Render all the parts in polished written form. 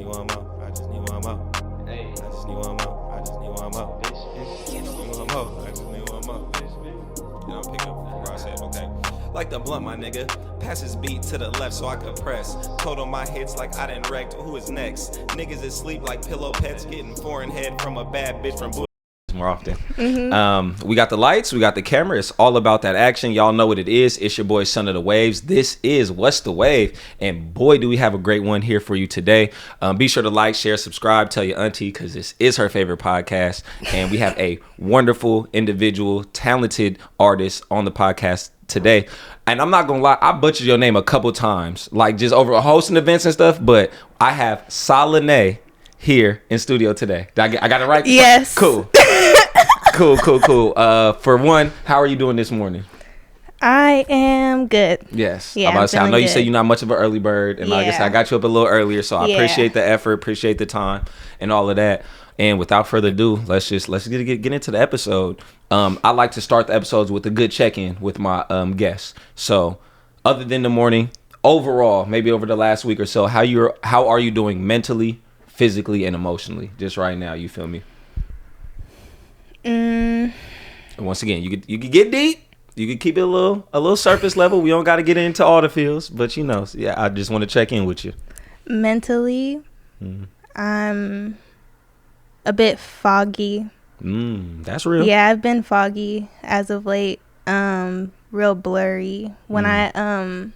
need one more. I just need one more. Hey, I just need one more. I just need one more. I just need one more. I just need one more. You know, I'm picking up where I said, okay. Like the blunt, my nigga. Pass his beat to the left so I could press. Total my hits like I done wrecked. Who is next? Niggas is sleep like pillow pets. Getting foreign head from a bad bitch from more often. We got the lights, we got the camera. It's all about that action. Y'all know what it is. It's your boy Son of the Waves. This is What's the Wave, and boy do we have a great one here for you today. Be sure to like, share, subscribe, tell your auntie, because this is her favorite podcast, and we have a wonderful individual, talented artist on the podcast today. And I'm not gonna lie, I butchered your name a couple times, like just over hosting events and stuff, but I have Salanea here in studio today. I got it right? Yes. Cool. Cool. For one, how are you doing this morning? I am good. Yes. Yeah, I know you said you're not much of an early bird, and like I said, I got you up a little earlier, so I appreciate the effort, appreciate the time, and all of that. And without further ado, let's get into the episode. I like to start the episodes with a good check-in with my guests. So, other than the morning, overall, maybe over the last week or so, how are you doing mentally, physically, and emotionally just right now? You feel me? And once again, you could get deep, you could keep it a little surface level. We don't got to get into all the feels, but you know, yeah, I just want to check in with you. Mentally, I'm a bit foggy. That's real. Yeah, I've been foggy as of late. Real blurry. When I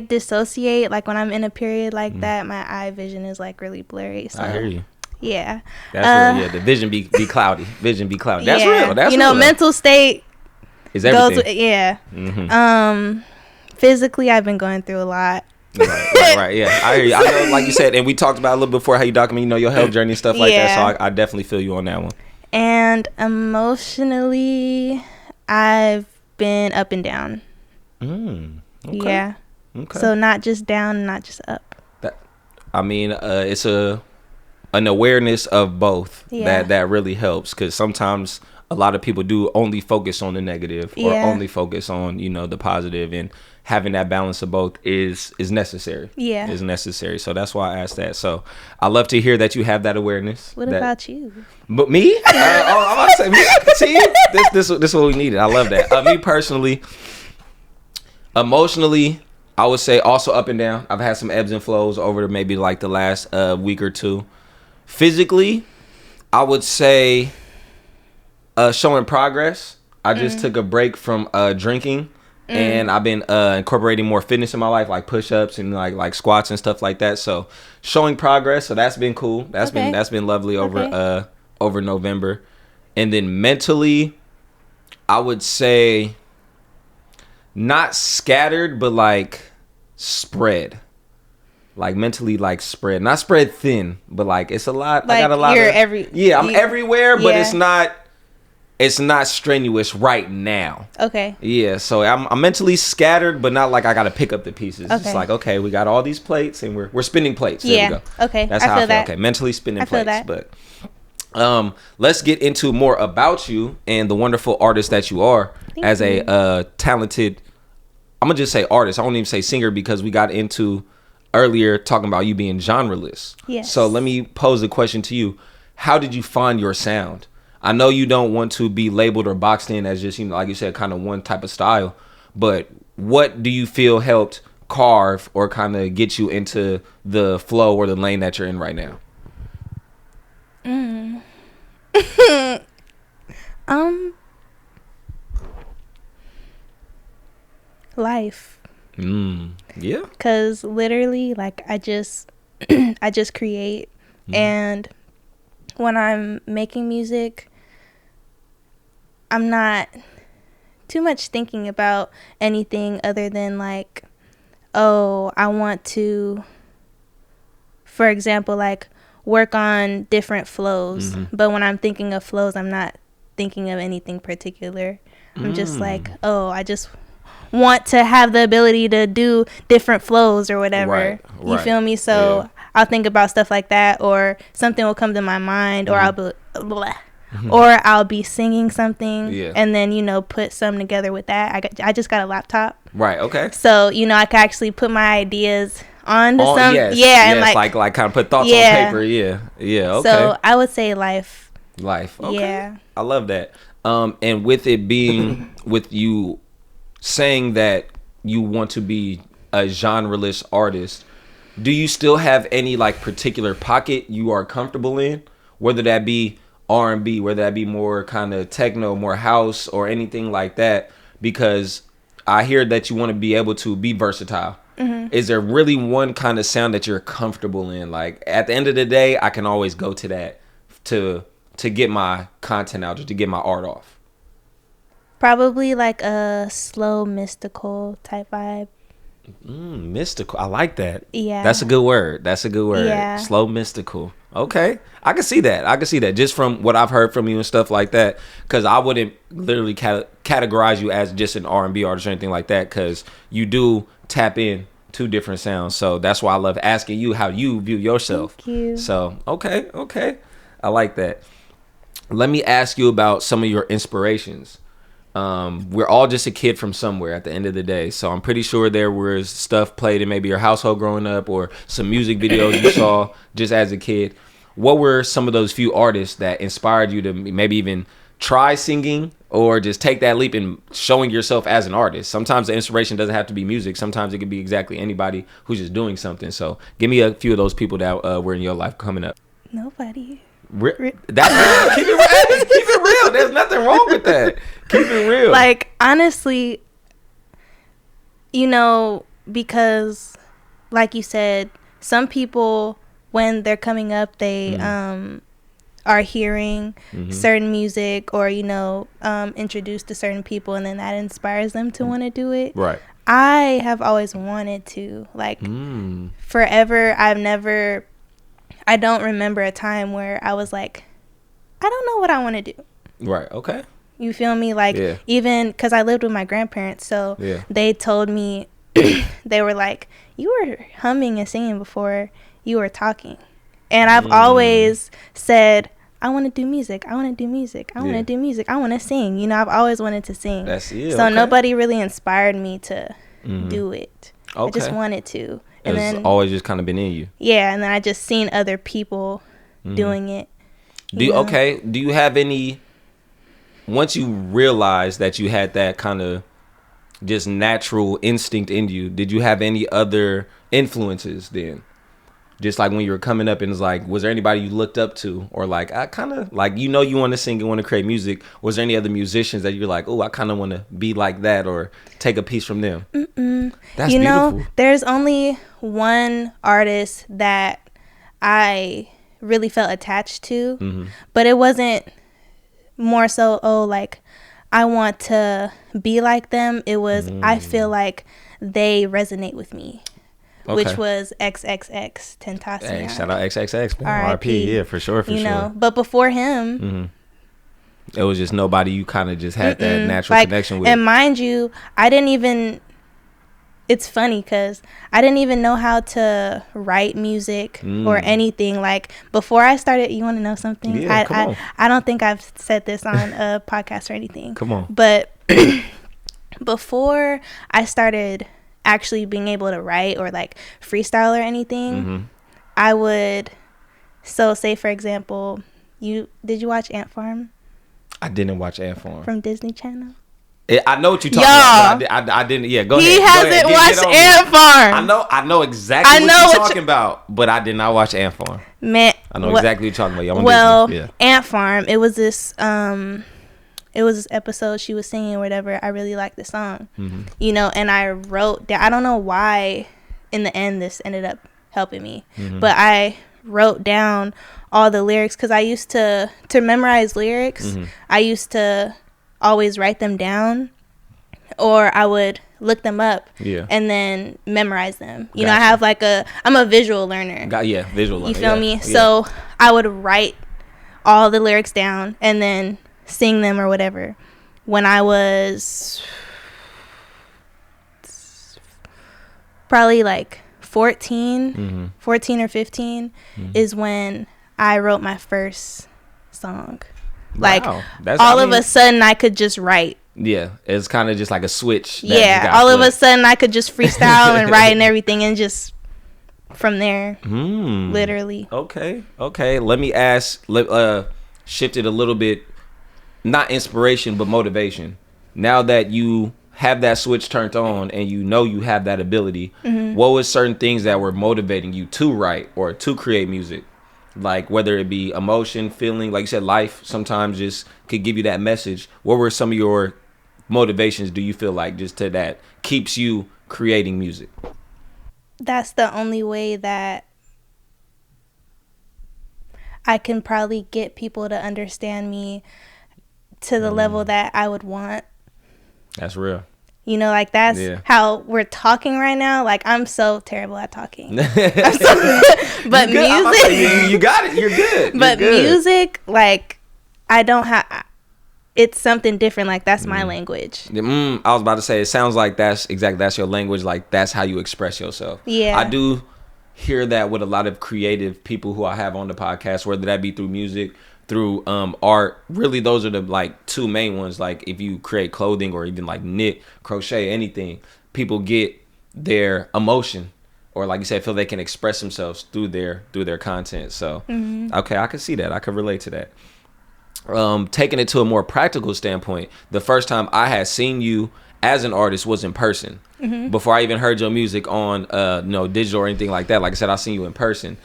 dissociate, like when I'm in a period like that, my eye vision is like really blurry. So. I hear you. Yeah. That's real. Yeah, the vision be cloudy. Vision be cloudy. That's real. That's real. Mental state is everything. Physically, I've been going through a lot. Right. Yeah, I hear you. I know, like you said, and we talked about a little before how you document, your health journey and stuff like that. So I definitely feel you on that one. And emotionally, I've been up and down. Okay. Yeah. Okay. So not just down, not just up. It's an awareness of both that really helps, because sometimes a lot of people do only focus on the negative or only focus on the positive, and having that balance of both is necessary. Is necessary. So that's why I asked that. So I love to hear that you have that awareness. What about you? But me? I'm about to say me. See, this is what we needed. I love that. Me personally, emotionally, I would say also up and down. I've had some ebbs and flows over maybe like the last week or two. Physically, I would say showing progress. I just took a break from drinking, and I've been incorporating more fitness in my life, like push-ups and like squats and stuff like that. So showing progress, so that's been cool. That's been lovely over November. And then mentally, I would say not scattered, but like spread. Like mentally, like spread, not spread thin, but like it's a lot. Like I got a lot. I'm everywhere, but it's not strenuous right now. Okay. Yeah, so I'm mentally scattered, but not like I got to pick up the pieces. Okay. It's like, okay, we got all these plates, and we're spinning plates. There we go. Okay. That's how I feel. Okay, mentally spinning plates. That. But let's get into more about you and the wonderful artist that you are. Thank as you. A talented. I'm gonna just say artist. I won't even say singer, because we got into earlier talking about you being genreless. Yes. So let me pose a question to you. How did you find your sound? I know you don't want to be labeled or boxed in as just, like you said, kind of one type of style, but what do you feel helped carve or kind of get you into the flow or the lane that you're in right now? Life. Yeah. Because literally, like, I just create, and when I'm making music, I'm not too much thinking about anything other than like, oh, I want to, for example, like work on different flows. But when I'm thinking of flows, I'm not thinking of anything particular. I'm just like, oh, I just want to have the ability to do different flows or whatever. Right. You feel me? So I'll think about stuff like that, or something will come to my mind, or I'll be or I'll be singing something, and then put something together with that. I just got a laptop. Right. Okay. So I can actually put my ideas on to and like kind of put thoughts on paper. Okay. So I would say life. Okay. Yeah. I love that. And with it being with you saying that you want to be a genreless artist, do you still have any like particular pocket you are comfortable in, whether that be R&B, whether that be more kind of techno, more house, or anything like that? Because I hear that you want to be able to be versatile. Is there really one kind of sound that you're comfortable in? Like at the end of the day, I can always go to that to get my content out, just to get my art off. Probably like a slow mystical type vibe. Mystical. I like that. Yeah. That's a good word. Yeah. Slow mystical. Okay. I can see that. Just from what I've heard from you and stuff like that. Because I wouldn't literally categorize you as just an R&B artist or anything like that. Because you do tap in to different sounds. So that's why I love asking you how you view yourself. Thank you. So, okay. I like that. Let me ask you about some of your inspirations. We're all just a kid from somewhere at the end of the day. So I'm pretty sure there was stuff played in maybe your household growing up or some music videos you saw just as a kid. What were some of those few artists that inspired you to maybe even try singing or just take that leap in showing yourself as an artist? Sometimes the inspiration doesn't have to be music. Sometimes it could be exactly anybody who's just doing something. So give me a few of those people that were in your life coming up. Nobody. That's real. Keep it real. There's nothing wrong with that. Keep it real. Like, honestly, because like you said, some people when they're coming up, they are hearing certain music or introduced to certain people, and then that inspires them to want to do it. Right. I have always wanted to, forever. I don't remember a time where I was like, I don't know what I want to do. Right. Okay. You feel me? Like, even because I lived with my grandparents, so they told me, they were like, you were humming and singing before you were talking. And I've always said, I want to do music. I want to do music. I want to do music. I want to sing. I've always wanted to sing. So nobody really inspired me to do it. I just wanted to. And it's always just kind of been in you. Yeah, and then I just seen other people doing it. Do you have any, once you realized that you had that kind of just natural instinct in you, did you have any other influences then? Just like when you were coming up, and it's like, was there anybody you looked up to, or like, I kind of like, you want to sing and want to create music? Was there any other musicians that you're like, oh, I kind of want to be like that or take a piece from them? That's beautiful. There's only one artist that I really felt attached to, but it wasn't more so, like, I want to be like them. It was, I feel like they resonate with me. Which was XXX Tentacion. Hey, shout out XXX, man. RP, yeah, for sure. But before him, it was just nobody you kind of just had that natural connection with. And mind you, I didn't even. It's funny because I didn't even know how to write music or anything. Like, before I started, you want to know something? Yeah, I don't think I've said this on a podcast or anything. Come on. But before I started actually being able to write or like freestyle or anything, I would, say for example, did you watch Ant Farm? I didn't watch Ant Farm from Disney Channel. I know what you're talking about. But I didn't. Yeah, go ahead. He hasn't watched Ant Farm. I know exactly what you're talking about, but I did not watch Ant Farm. Man, I know exactly what you're talking about. Ant Farm. It was this episode she was singing or whatever. I really liked the song, and I wrote down, I don't know why in the end this ended up helping me, but I wrote down all the lyrics because I used to memorize lyrics. I used to always write them down, or I would look them up and then memorize them. I have I'm a visual learner. Visual learner. You feel me? So I would write all the lyrics down and then sing them or whatever. When I was probably like 14 or 15 is when I wrote my first song. Wow. All of a sudden I could just write. Yeah, it's kind of just like a switch. All of a sudden I could just freestyle and write and everything, and just from there. Literally. Okay. Let me ask. Shift it a little bit. Not inspiration, but motivation. Now that you have that switch turned on and you know you have that ability, what was certain things that were motivating you to write or to create music? Like whether it be emotion, feeling, like you said, life sometimes just could give you that message. What were some of your motivations, do you feel like, just to that keeps you creating music? That's the only way that I can probably get people to understand me to the level that I would want. That's real. You know, like that's how we're talking right now. Like I'm so terrible at talking. But music, you got it. You're good. But music, like I don't have. It's something different. Like that's my language. I was about to say, it sounds like that's your language. Like that's how you express yourself. Yeah, I do hear that with a lot of creative people who I have on the podcast, whether that be through music, through art. Really, those are the like two main ones. Like if you create clothing or even like knit, crochet, anything, people get their emotion, or like you said, feel they can express themselves through their content. So okay, I can see that. I can relate to that. Taking it to a more practical standpoint, the first time I had seen you as an artist was in person. Before I even heard your music on digital or anything like that. Like I said, I seen you in person.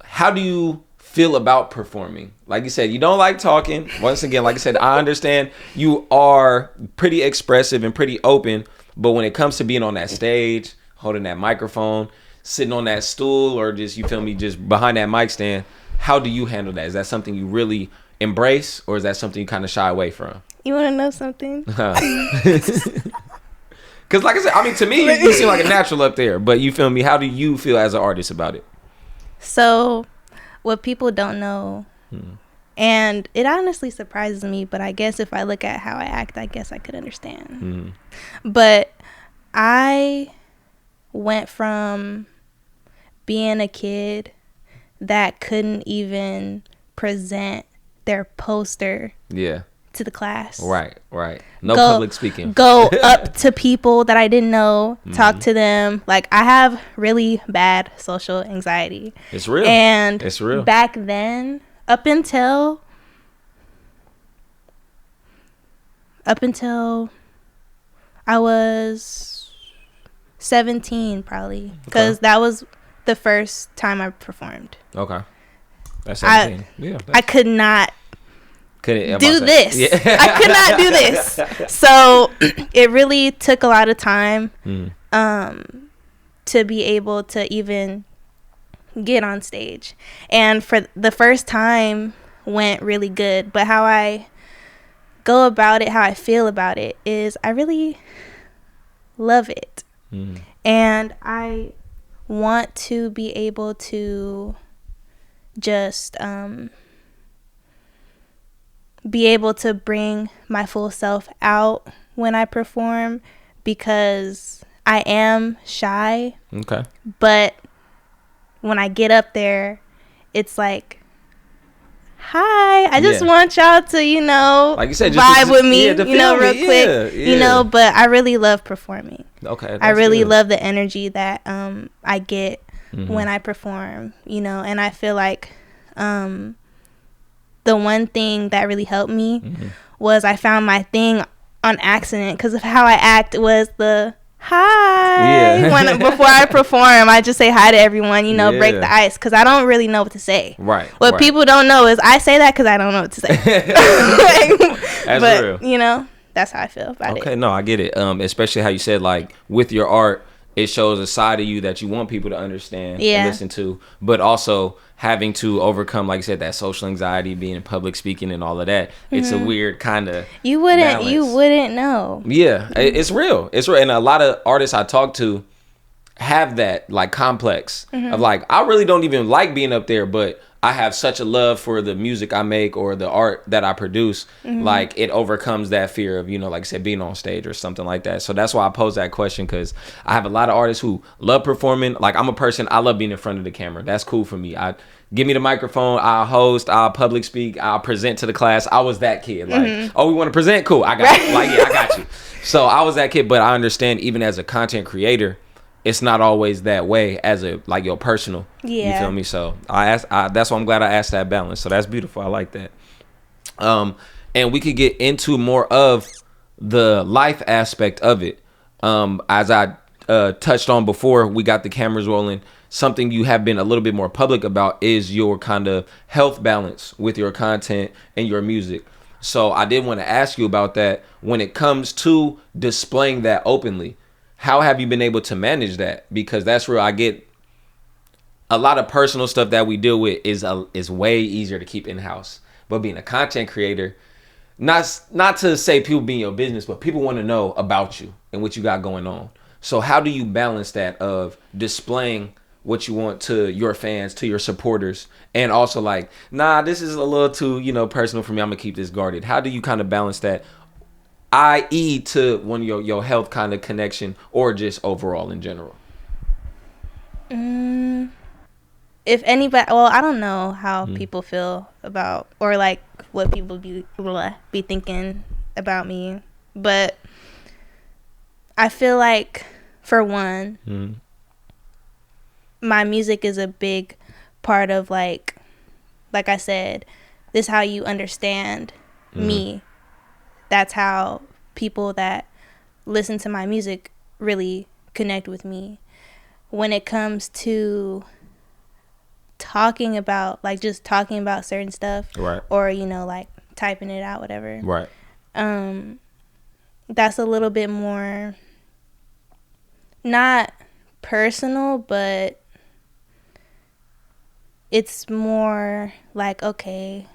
How do you feel about performing? Like you said, you don't like talking. Once again, like I said, I understand you are pretty expressive and pretty open, but when it comes to being on that stage, holding that microphone, sitting on that stool, or just, you feel me, just behind that mic stand, how do you handle that? Is that something you really embrace, or is that something you kind of shy away from? You want to know something? Because like I said, I mean, to me, you seem like a natural up there, but you feel me? How do you feel as an artist about it? So what people don't know, and it honestly surprises me, but I guess if I look at how I act, I guess I could understand. But I went from being a kid that couldn't even present their poster to the class. Right. No public speaking. Go up to people that I didn't know, talk to them. Like I have really bad social anxiety. It's real. And it's real. Back then, up until I was 17 probably, because that was the first time I performed. Okay. That's 17. I could not do this. I could not do this. So it really took a lot of time to be able to even get on stage. And for the first time went really good. But how I go about it, how I feel about it is I really love it. And I want to be able to just be able to bring my full self out when I perform, because I am shy. Okay. But when I get up there, it's like, hi, I just want y'all to, like you said, just vibe with me, real me. quick, but I really love performing. Okay. I really love the energy that I get when I perform, and I feel like the one thing that really helped me was I found my thing on accident, because of how I act was the hi. Before I perform, I just say hi to everyone, break the ice, because I don't really know what to say. Right. What people don't know is I say that because I don't know what to say. That's real. That's how I feel about it. Okay, no, I get it. Especially how you said, like, with your art, it shows a side of you that you want people to understand and listen to, but also having to overcome, like you said, that social anxiety, being in public speaking and all of that. It's a weird kind of you wouldn't know. Yeah, it's real. It's real. And a lot of artists I talk to have that like complex of like, I really don't even like being up there, but I have such a love for the music I make or the art that I produce. Like it overcomes that fear of, like I said, being on stage or something like that. So that's why I pose that question, because I have a lot of artists who love performing. Like I'm a person, I love being in front of the camera. That's cool for me. Give me the microphone, I'll host, I'll public speak, I'll present to the class. I was that kid. Like, oh, we want to present? Cool, I got you. Like, yeah, I got you. So I was that kid, but I understand even as a content creator, it's not always that way as a like your personal. Yeah. You feel me? So that's why I'm glad I asked that balance. So that's beautiful. I like that. And we could get into more of the life aspect of it. As I touched on before we got the cameras rolling, something you have been a little bit more public about is your kind of health balance with your content and your music. So I did want to ask you about that. When it comes to displaying that openly, how have you been able to manage that? Because that's where I get a lot of personal stuff that we deal with is way easier to keep in house. But being a content creator, not to say people be in your business, but people want to know about you and what you got going on. So how do you balance that of displaying what you want to your fans, to your supporters, and also like, nah, this is a little too, personal for me. I'm gonna keep this guarded. How do you kind of balance that, i.e. to one of your health kind of connection, or just overall in general? If anybody, well, I don't know how people feel about, or like what people be thinking about me, but I feel like, for one, my music is a big part of like I said, this is how you understand me. That's how people that listen to my music really connect with me. When it comes to talking about certain stuff, right, or like typing it out, whatever, right, that's a little bit more not personal, but it's more like, okay,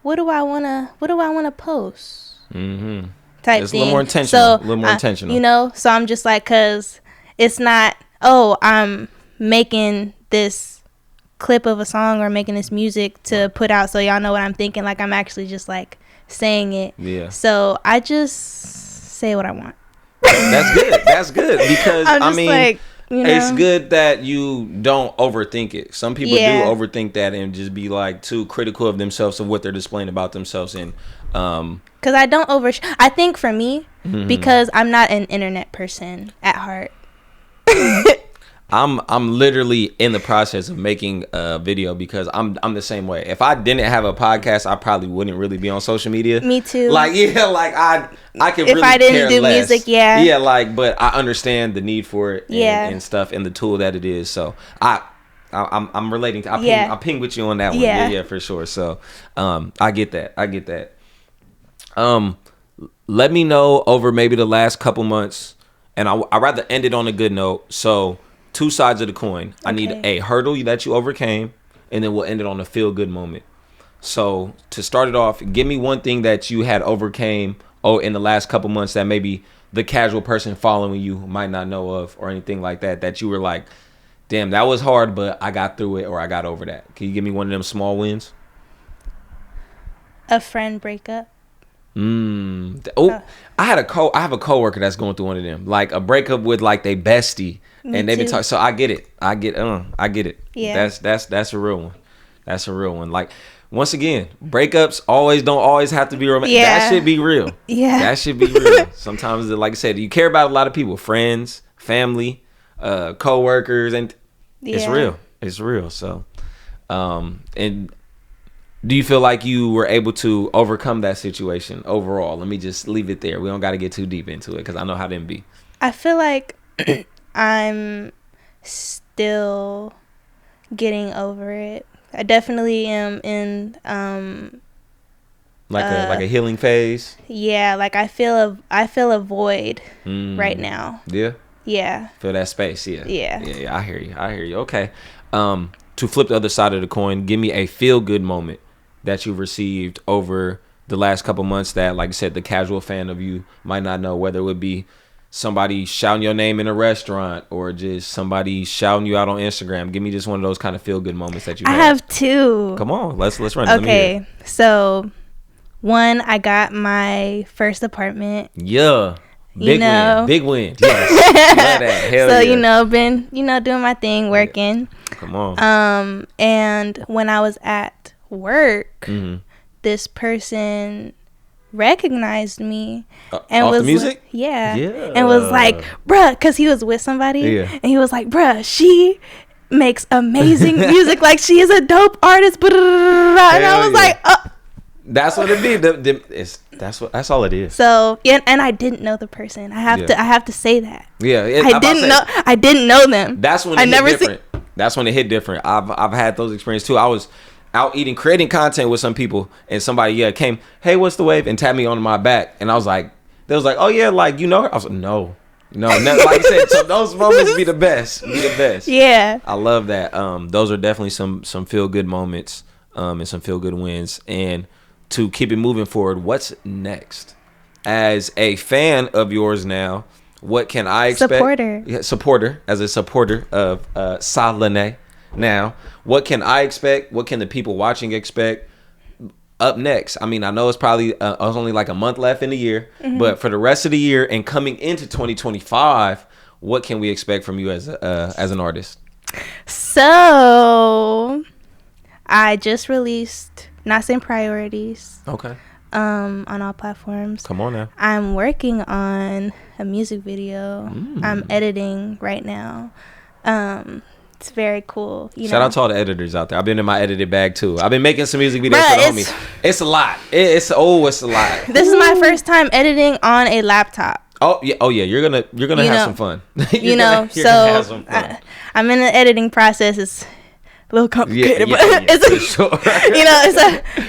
what do I want to post? Type it's thing. A little more intentional. So I'm just like, cause it's not, I'm making this clip of a song or making this music to put out so y'all know what I'm thinking. Like, I'm actually just like saying it. Yeah. So I just say what I want. That's good because I mean, like, it's good that you don't overthink it. Some people do overthink that and just be like too critical of themselves, of what they're displaying about themselves. And because I don't I think for me, because I'm not an internet person at heart. I'm literally in the process of making a video because I'm the same way. If I didn't have a podcast, I probably wouldn't really be on social media. Me too. Like, yeah, like I could if really I didn't care do less. music, yeah, like, but I understand the need for it, and stuff, and the tool that it is. So I'm relating to. I ping with you on that one. Yeah, for sure. So I get that. Let me know over maybe the last couple months, and I'd rather end it on a good note. So 2 sides of the coin. I need a hurdle that you overcame, and then we'll end it on a feel good moment. So to start it off, give me one thing that you had overcame in the last couple months that maybe the casual person following you might not know of, or anything like that you were like, damn, that was hard, but I got through it, or I got over that. Can you give me one of them small wins? A friend breakup. I have a coworker that's going through one of them, like a breakup with like they bestie. Me and they've been too. talking. So I get it. I get it. Yeah. That's a real one. That's a real one. Like, once again, breakups don't always have to be romantic. Yeah. That should be real. Yeah. That should be real. Sometimes, like I said, you care about a lot of people, friends, family, co-workers, and it's real. It's real. So, and do you feel like you were able to overcome that situation overall? Let me just leave it there. We don't got to get too deep into it because I know how them be. I feel like I'm still getting over it. I definitely am in like a healing phase. Yeah, like I feel a void right now. Yeah. Yeah. Feel that space. Yeah. Yeah. I hear you. Okay. To flip the other side of the coin, give me a feel good moment that you've received over the last couple months that, like I said, the casual fan of you might not know, whether it would be somebody shouting your name in a restaurant or just somebody shouting you out on Instagram. Give me just one of those kind of feel good moments that you had. I have 2. Come on, let's run. Okay, so one, I got my first apartment. Yeah. Big win. Yes. Love that. Hell so, yeah. Been, doing my thing, working. Come on. And when I was at work, this person recognized me and off was the music? like, yeah, and was like, bruh, because he was with somebody, and he was like, bruh, she makes amazing music, like she is a dope artist, and I was like, oh. That's what it be. That's all it is. So yeah, and I didn't know the person. I have to say that. Yeah, I didn't know them. That's when it hit different. That's when it hit different. I've had those experiences too. I was out creating content with some people, and somebody came, hey, what's the wave, and tapped me on my back, and I was like, they was like, oh yeah, like you know her? I was like, no, like you said. So those moments be the best. Yeah, I love that. Those are definitely some feel good moments, and some feel good wins. And to keep it moving forward, what's next? As a fan of yours now, what can I expect? As a supporter of Salanea now, what can I expect? What can the people watching expect up next? I mean, I know it's probably only like a month left in the year, but for the rest of the year and coming into 2025, what can we expect from you as an artist? So, I just released Not Same Priorities. Okay. On all platforms. Come on now. I'm working on a music video. I'm editing right now. It's very cool. Shout out to all the editors out there. I've been in my edited bag too. I've been making some music videos for the homies. It's a lot. It's a lot. This is my first time editing on a laptop. Oh yeah. You're gonna have some fun. I'm in the editing process. It's a little complicated, but it's sure.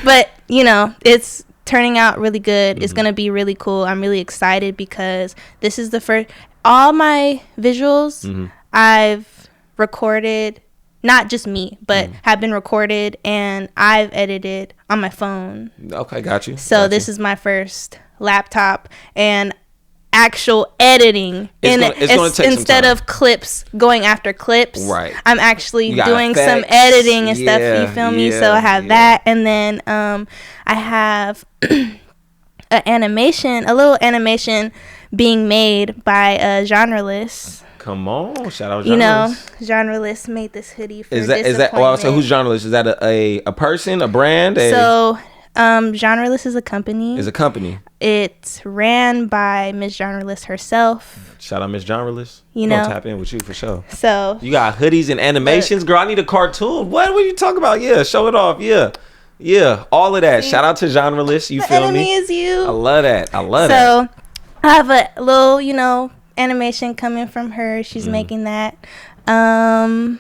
but it's turning out really good. It's gonna be really cool. I'm really excited because this is the first. All my visuals I've recorded, not just me, but have been recorded and I've edited on my phone. Okay, got you. So this is my first laptop and actual editing instead of clips going after clips. Right. I'm actually doing some editing and stuff. You feel me? So I have that, and then I have a little animation being made by a genreless. Come on, shout out Genreless. Genreless made this hoodie for Is that? Well, so who's Genreless? Is that a person, a brand? Genreless is a company. It's ran by Miss Genreless herself. Shout out Miss Genreless. I'll tap in with you for sure. So you got hoodies and animations, girl. I need a cartoon. What were you talking about? Yeah, show it off. Yeah, all of that. Shout out to Genreless. You feel me? The enemy is you. I love that. So I have a little, animation coming from her. She's making that. And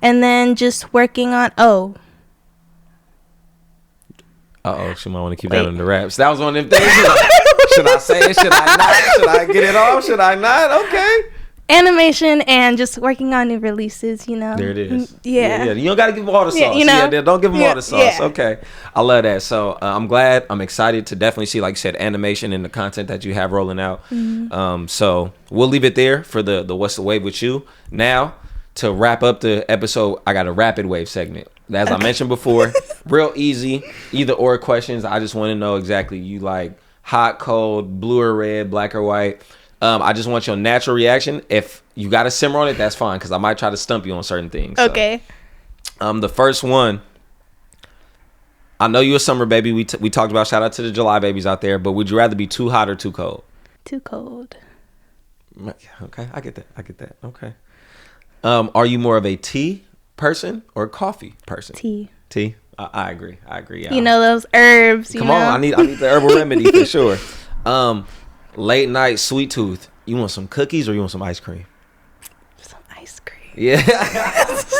then just working on she might want to keep that under wraps. That was one of them things. Should I say it? Should I not? Should I get it off? Should I not? Okay. Animation and just working on new releases, There it is. Yeah. You don't got to give them all the sauce. Don't give them all the sauce. Yeah. Okay. I love that. So I'm glad. I'm excited to definitely see, like you said, animation and the content that you have rolling out. So we'll leave it there for the What's the Wave with you. Now, to wrap up the episode, I got a rapid wave segment. As I mentioned before, real easy, either or questions. I just want to know exactly you like hot, cold, blue or red, black or white. I just want your natural reaction. If you got to simmer on it, that's fine, because I might try to stump you on certain things. Okay. So, the first one, I know you're a summer baby. We talked about, shout out to the July babies out there, but would you rather be too hot or too cold? Too cold. Okay, I get that. Okay. Are you more of a tea person or a coffee person? Tea. I agree. Yeah. Those herbs. Come on, I need the herbal remedy for sure. Late night sweet tooth. You want some cookies or you want some ice cream? Some ice cream. Yeah.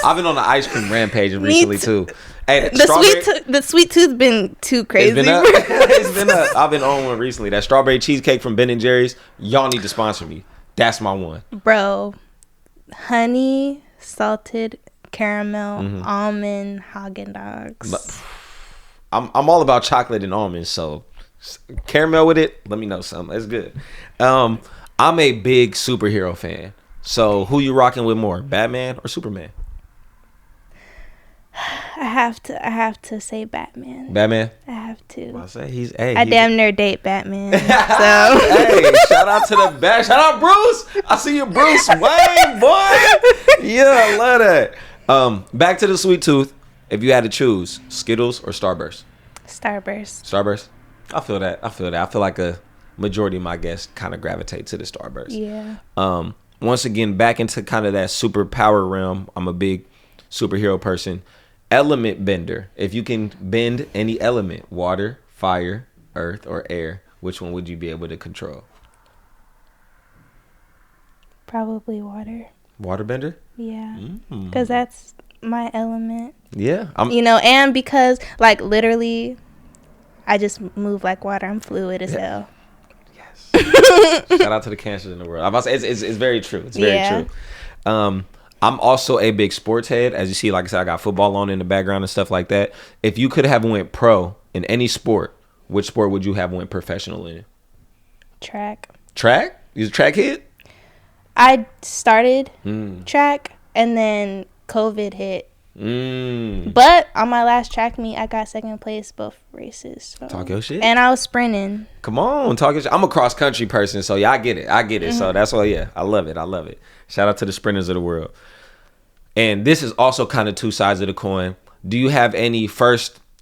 I've been on an ice cream rampage recently too. Hey, the sweet tooth been too crazy. It's been up. I've been on one recently. That strawberry cheesecake from Ben & Jerry's. Y'all need to sponsor me. That's my one. Bro, honey salted caramel almond Haagen-Dazs. I'm all about chocolate and almonds, so caramel with it, let me know something. It's good. I'm a big superhero fan. So who you rocking with more, Batman or Superman? I have to say Batman. Batman? I have to. Well, I say I damn near date Batman. So hey, shout out to the bat. Shout out Bruce. I see you, Bruce Wayne, boy. Yeah, I love that. Back to the sweet tooth. If you had to choose, Skittles or Starburst? Starburst. Starburst? I feel that. I feel like a majority of my guests kind of gravitate to the Starburst. Yeah. Once again, back into kind of that superpower realm. I'm a big superhero person. Element bender. If you can bend any element, water, fire, earth, or air, which one would you be able to control? Probably water. Waterbender? Yeah. Because that's my element. Yeah. And because, like, literally, I just move like water. I'm fluid as hell. Yes. Shout out to the cancers in the world. I'm about to say, it's very true. It's very true. I'm also a big sports head. As you see, like I said, I got football on in the background and stuff like that. If you could have went pro in any sport, which sport would you have went professional in? Track. Track? You a track kid? I started track, and then COVID hit. But on my last track meet, I got second place both races. So. Talk your shit. And I was sprinting. Come on, talk your shit. I'm a cross country person, so yeah, I get it. So that's why, yeah, I love it. Shout out to the sprinters of the world. And this is also kind of two sides of the coin. Do you have any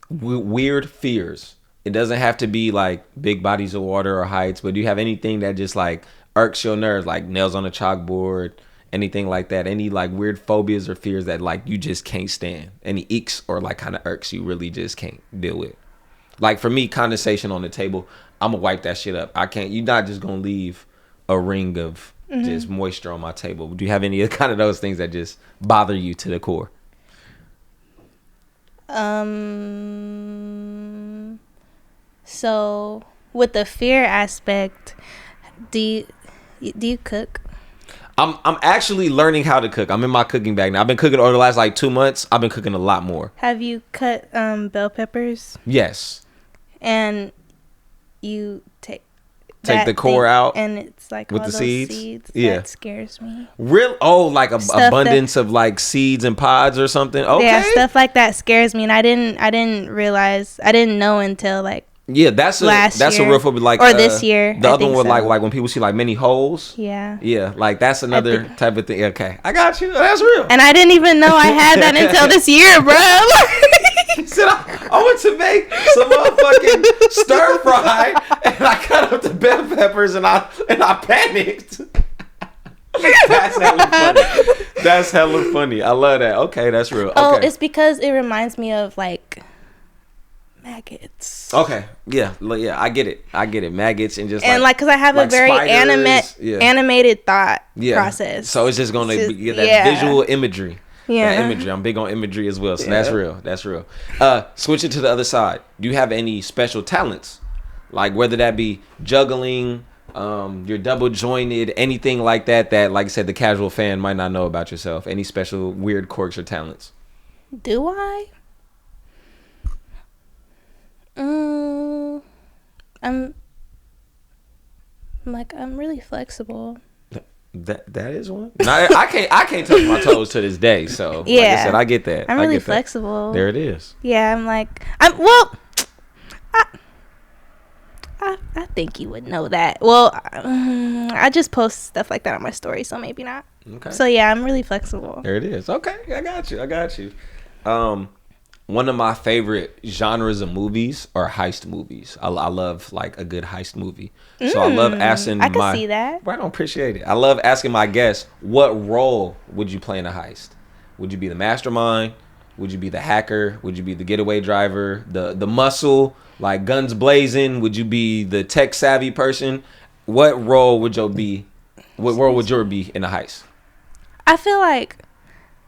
weird fears? It doesn't have to be like big bodies of water or heights, but do you have anything that just like irks your nerves, like nails on a chalkboard, anything like that? Any like weird phobias or fears that like you just can't stand? Any eeks or like kind of irks you really just can't deal with? Like for me, condensation on the table, I'm gonna wipe that shit up. I can't. You're not just gonna leave a ring of just moisture on my table. Do you have any kind of those things that just bother you to the core? So with the fear aspect, do you cook? I'm actually learning how to cook. I'm in my cooking bag now. I've been cooking over the last like 2 months. I've been cooking a lot more. Have you cut bell peppers? Yes. And you take the core out, and it's like with all the those seeds. Yeah, that scares me. Real? Oh, like abundance of like seeds and pods or something. Okay. Yeah, stuff like that scares me, and I didn't realize. I didn't know until like. Yeah, that's a real phobia. Like this year. The other one was like when people see like many holes. Yeah. Yeah, like that's another type of thing. Okay, I got you. That's real. And I didn't even know I had that until this year, bro. Said I went to make some motherfucking stir fry and I cut up the bell peppers and I panicked. That's hella funny. I love that. Okay, that's real. Okay. Oh, it's because it reminds me of like maggots. Okay, yeah, I get it. Maggots and just like because I have a very animated thought process. So it's just gonna get that visual imagery. Yeah, that imagery. I'm big on imagery as well. So that's real. Switching to the other side. Do you have any special talents, like whether that be juggling, you're double jointed, anything like that? That, like I said, the casual fan might not know about yourself. Any special weird quirks or talents? Do I? I'm really flexible. That is one. No, I can't touch my toes to this day. So yeah, like I said, I get that. I'm really flexible. There it is. Yeah, I think you would know that. Well, I just post stuff like that on my story, so maybe not. Okay. So yeah, I'm really flexible. There it is. Okay, I got you. One of my favorite genres of movies are heist movies. I love like a good heist movie. So I love asking I can see that. I don't appreciate it. I love asking my guests, what role would you play in a heist? Would you be the mastermind? Would you be the hacker? Would you be the getaway driver? The muscle, like guns blazing? Would you be the tech savvy person? What role would you be? What role would yours be in a heist? I feel like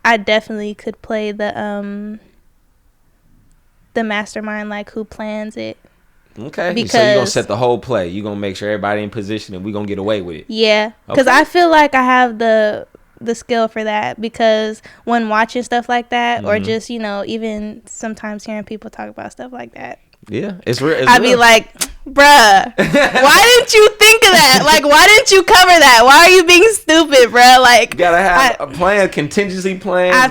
I definitely could play the mastermind, like who plans it. Okay, so you're gonna set the whole play. You're gonna make sure everybody in position and we're gonna get away with it. Yeah, because I feel like I have the skill for that, because when watching stuff like that, or just even sometimes hearing people talk about stuff like that, yeah, it's real. I'd be like, bruh, why didn't you think of that? Like, why didn't you cover that? Why are you being stupid, bruh? Like, you gotta have a plan, contingency plan. I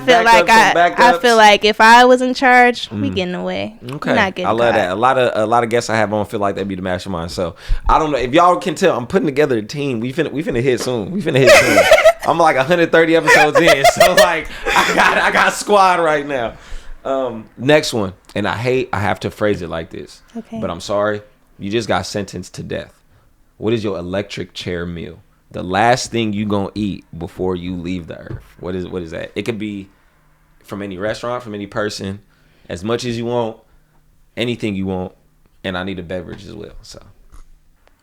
feel like if I was in charge, we getting away. Okay, not getting I love caught. that. A lot of guests I have on feel like they'd be the mastermind. So I don't know if y'all can tell. I'm putting together a team. We finna hit soon. I'm like 130 episodes in, so like I got a squad right now. Next one, and I have to phrase it like this, but I'm sorry. You just got sentenced to death. What is your electric chair meal? The last thing you gonna eat before you leave the earth. What is that? It could be from any restaurant, from any person, as much as you want, anything you want, and I need a beverage as well. So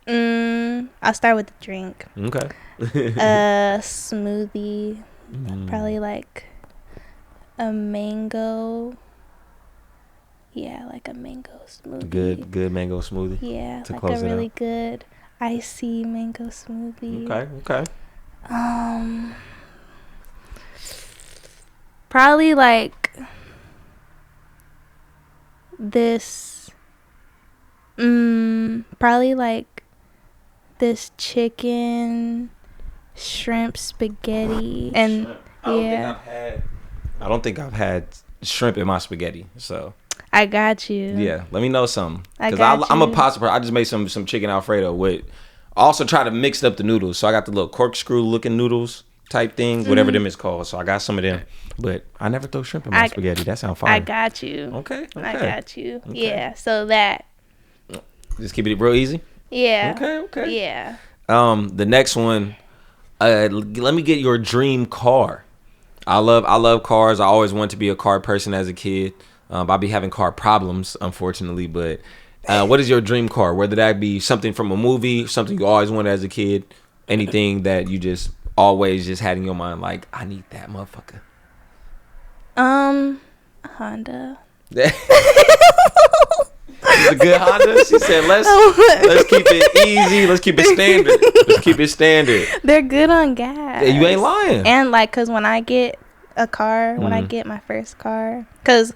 I'll start with the drink. Okay. Smoothie. Probably like a mango. Yeah, like a mango smoothie. Good mango smoothie. Yeah, to like close a it really out. good icy mango smoothie. Okay. Probably like this. Probably like this chicken shrimp spaghetti and yeah. I don't think I've had shrimp in my spaghetti. So I got you. yeah, let me know something. I'm I'm a pasta person. I just made some chicken Alfredo with. Also try to mix up the noodles. So I got the little corkscrew looking noodles type things, whatever them is called. So I got some of them. But I never throw shrimp in my spaghetti. That sounds fire. I got you. Okay. I got you. Okay. Yeah. So that. Just keep it real easy. Yeah. Okay. Yeah. The next one. Let me get your dream car. I love cars. I always wanted to be a car person as a kid. I'll be having car problems, unfortunately, but. What is your dream car? Whether that be something from a movie, something you always wanted as a kid, anything that you just always just had in your mind, like, I need that motherfucker. Honda. It's a good Honda. She said, let's keep it easy. Let's keep it standard. They're good on gas. Yeah, you ain't lying. And like, cause when I get a car, when I get my first car, cause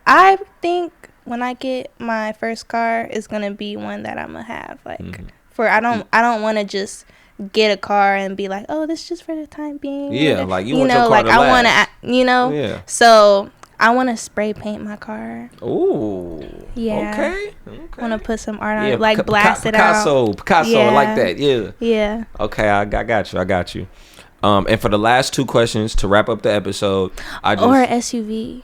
I think. When I get my first car, it's gonna be one that I'm gonna have. Like, I don't want to just get a car and be like, oh, this is just for the time being. Yeah, like you want your car like to I last. want to, Yeah. So I want to spray paint my car. Ooh. Yeah. Okay. Want to put some art on it, like blast it out. Picasso, yeah. I like that. Yeah. Yeah. Okay, I got you. And for the last two questions to wrap up the episode, or SUV.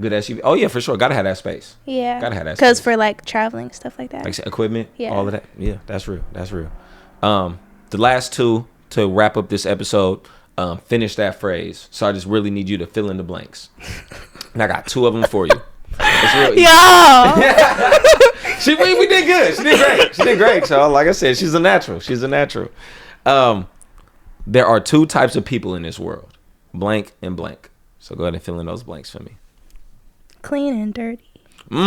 Good SUV. Oh yeah, for sure. Gotta have that space. Yeah. Gotta have that space. Because for like traveling, stuff like that. Like equipment, yeah. All of that. Yeah, that's real. The last two to wrap up this episode, finish that phrase. So I just really need you to fill in the blanks. And I got two of them for you. It's real easy. We did good. She did great. So like I said, she's a natural. There are two types of people in this world. Blank and blank. So go ahead and fill in those blanks for me. Clean and dirty. Talk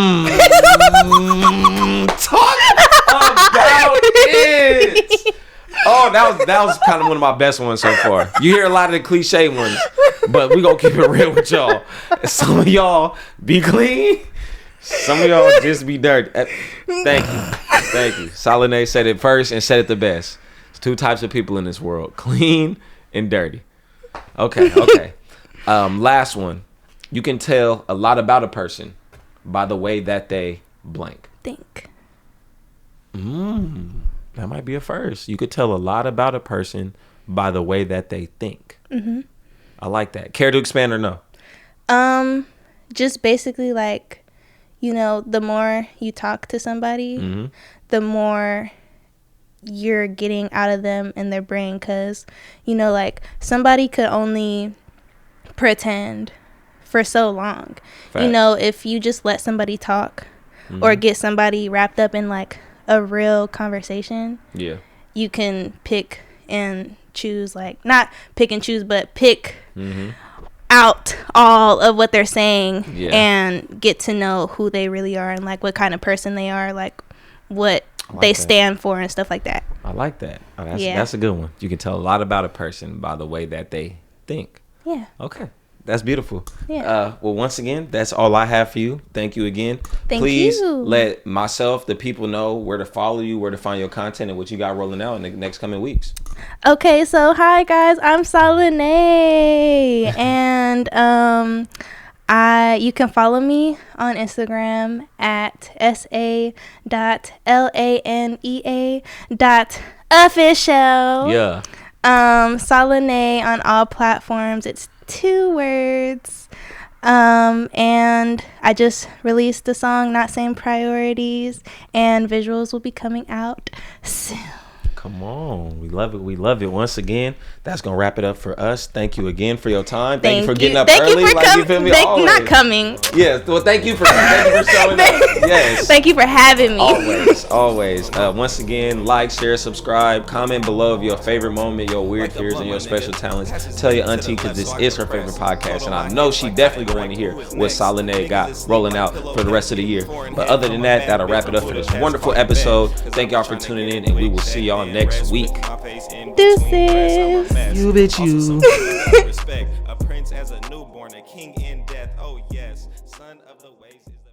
about it. Oh, that was kind of one of my best ones so far. You hear a lot of the cliche ones, but we gonna keep it real with y'all. Some of y'all be clean. Some of y'all just be dirty. Thank you. Salanea said it first and said it the best. There's two types of people in this world: clean and dirty. Okay. Last one. You can tell a lot about a person by the way that they blank. Think. That might be a first. You could tell a lot about a person by the way that they think. I like that. Care to expand or no? Just basically like, the more you talk to somebody, the more you're getting out of them in their brain. Because, like somebody could only pretend for so long. Fact. If you just let somebody talk or get somebody wrapped up in like a real conversation, you can pick and choose, like not pick and choose, but pick out all of what they're saying and get to know who they really are and like what kind of person they are, like what they stand for and stuff like that. I like that. That's a good one. You can tell a lot about a person by the way that they think. Yeah. Okay. That's beautiful. Yeah. Well, once again, that's all I have for you. Thank you again. Please let myself, the people know where to follow you, where to find your content, and what you got rolling out in the next coming weeks. Okay, so hi guys, I'm Salanea, and you can follow me on Instagram at sa.lanea.official. Yeah. Salanea on all platforms. It's 2 words. And I just released the song Not Same Priorities, and visuals will be coming out soon. Come on. We love it. We love it. Once again, that's going to wrap it up for us. Thank you again for your time. Thank you for getting up early. Thank you for not coming. Yes. Well, thank you for showing up. Yes. Thank you for having me. Always. Once again, like, share, subscribe, comment below of your favorite moment, your weird fears, and your special talents. Tell your auntie, because this is her favorite podcast, and I know she definitely going to hear what Salanea got rolling out for the rest of the year. But other than that, that'll wrap it up for this wonderful episode. Thank y'all for tuning in, and we will see y'all next week. Deuces. You bitch you. Respect. A prince as a newborn, a king in death. Oh yes, son of the ways is the